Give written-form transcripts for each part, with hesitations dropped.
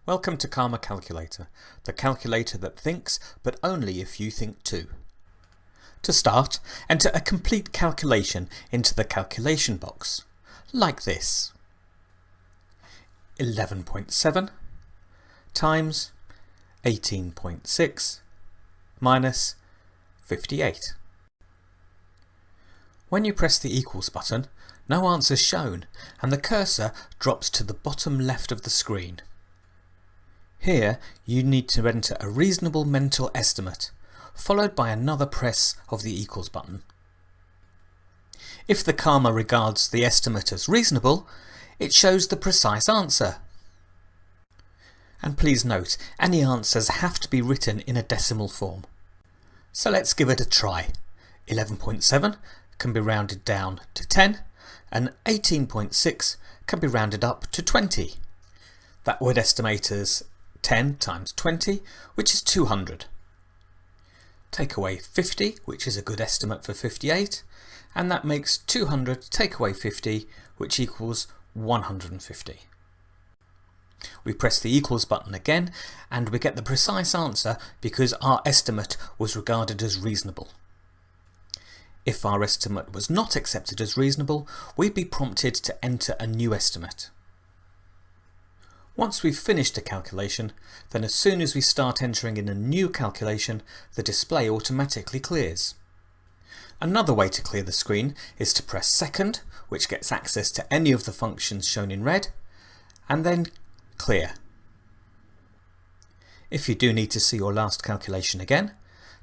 Welcome to QAMAcalculator, the calculator that thinks, but only if you think too. To start, enter a complete calculation into the calculation box, like this. 11.7 times 18.6 minus 58. When you press the equals button, no answer is shown and the cursor drops to the bottom left of the screen. Here you need to enter a reasonable mental estimate, followed by another press of the equals button. If the QAMA regards the estimate as reasonable, it shows the precise answer. And please note, any answers have to be written in a decimal form. So let's give it a try. 11.7 can be rounded down to 10 and 18.6 can be rounded up to 20. That would estimate as 10 times 20, which is 200. Take away 50, which is a good estimate for 58, and that makes 200 take away 50, which equals 150. We press the equals button again and we get the precise answer because our estimate was regarded as reasonable. If our estimate was not accepted as reasonable, we'd be prompted to enter a new estimate. Once we've finished a calculation, then as soon as we start entering in a new calculation, the display automatically clears. Another way to clear the screen is to press second, which gets access to any of the functions shown in red, and then clear. If you do need to see your last calculation again,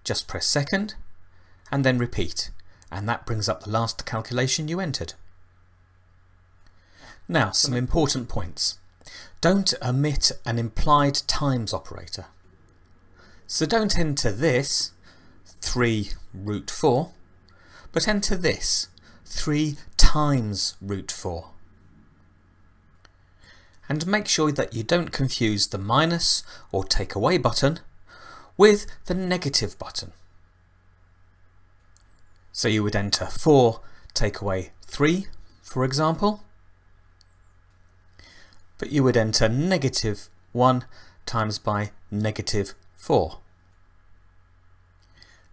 just press second and then repeat, and that brings up the last calculation you entered. Now, some important points. Don't omit an implied times operator. So don't enter this, 3 root 4, but enter this, 3 times root 4. And make sure that you don't confuse the minus or take away button with the negative button. So you would enter 4 take away 3, for example, but you would enter negative 1 times by negative 4.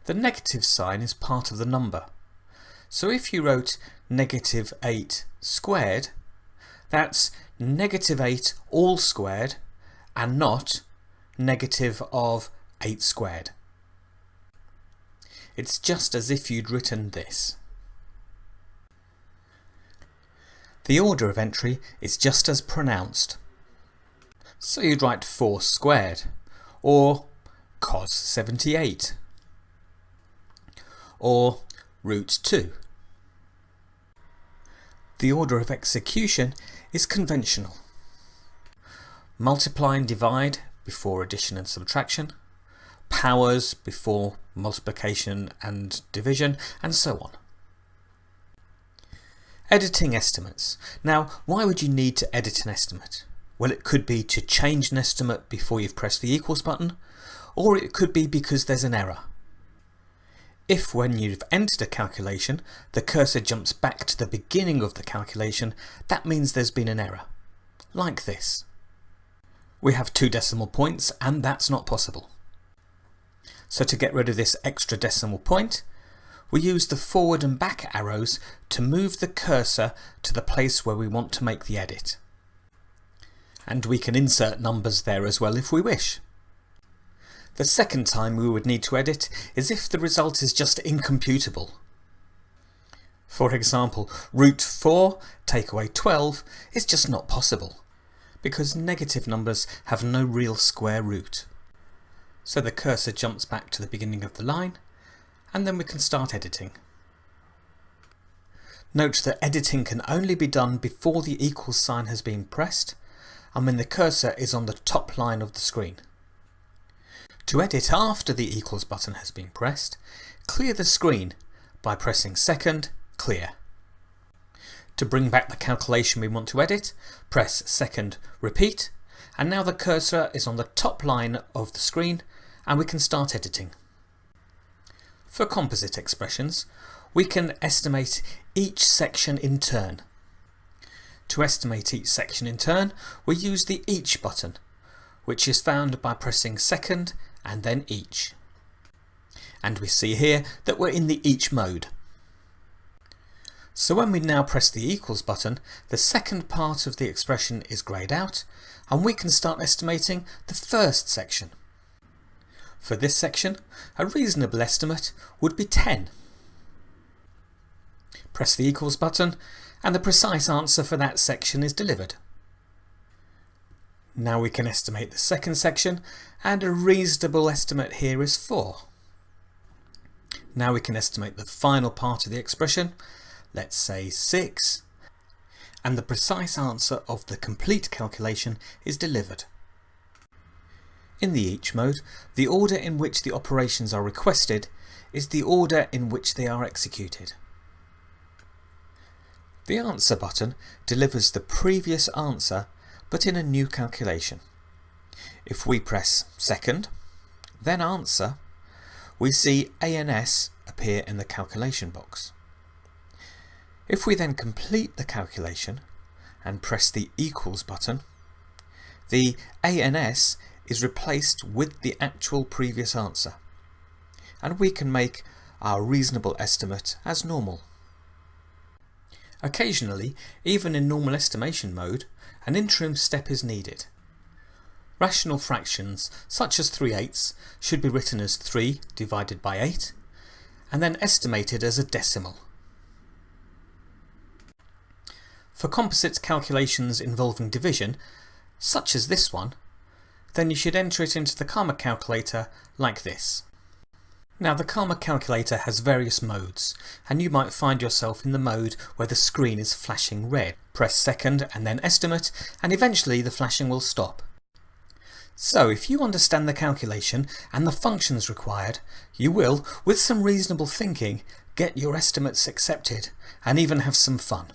The negative sign is part of the number. So if you wrote negative 8 squared, that's negative 8 all squared and not negative of 8 squared. It's just as if you'd written this. The order of entry is just as pronounced. So you'd write 4 squared, or cos 78, or root 2. The order of execution is conventional. Multiply and divide before addition and subtraction, powers before multiplication and division, and so on. Editing estimates. Now, why would you need to edit an estimate? Well, it could be to change an estimate before you've pressed the equals button, or it could be because there's an error. If when you've entered a calculation, the cursor jumps back to the beginning of the calculation, that means there's been an error. Like this. We have 2 decimal points and that's not possible. So to get rid of this extra decimal point, we use the forward and back arrows to move the cursor to the place where we want to make the edit. And we can insert numbers there as well if we wish. The second time we would need to edit is if the result is just incomputable. For example, root 4 take away 12 is just not possible, because negative numbers have no real square root. So the cursor jumps back to the beginning of the line, and then we can start editing. Note that editing can only be done before the equals sign has been pressed, and when the cursor is on the top line of the screen. To edit after the equals button has been pressed, clear the screen by pressing second, clear. To bring back the calculation we want to edit, press second, repeat, and now the cursor is on the top line of the screen and we can start editing. For composite expressions, we can estimate each section in turn. To estimate each section in turn, we use the Each button, which is found by pressing second and then each. And we see here that we're in the each mode. So when we now press the equals button, the second part of the expression is greyed out, and we can start estimating the first section. For this section, a reasonable estimate would be 10. Press the equals button, and the precise answer for that section is delivered. Now we can estimate the second section, and a reasonable estimate here is 4. Now we can estimate the final part of the expression, let's say 6, and the precise answer of the complete calculation is delivered. In the each mode, the order in which the operations are requested is the order in which they are executed. The answer button delivers the previous answer but in a new calculation. If we press second, then answer, we see ANS appear in the calculation box. If we then complete the calculation and press the equals button, the ANS is replaced with the actual previous answer, and we can make our reasonable estimate as normal. Occasionally, even in normal estimation mode, an interim step is needed. Rational fractions such as 3/8 should be written as 3 divided by 8 and then estimated as a decimal. For composite calculations involving division, such as this one, then you should enter it into the QAMAcalculator like this. Now the QAMAcalculator has various modes, and you might find yourself in the mode where the screen is flashing red. Press second and then estimate, and eventually the flashing will stop. So if you understand the calculation and the functions required, you will, with some reasonable thinking, get your estimates accepted and even have some fun.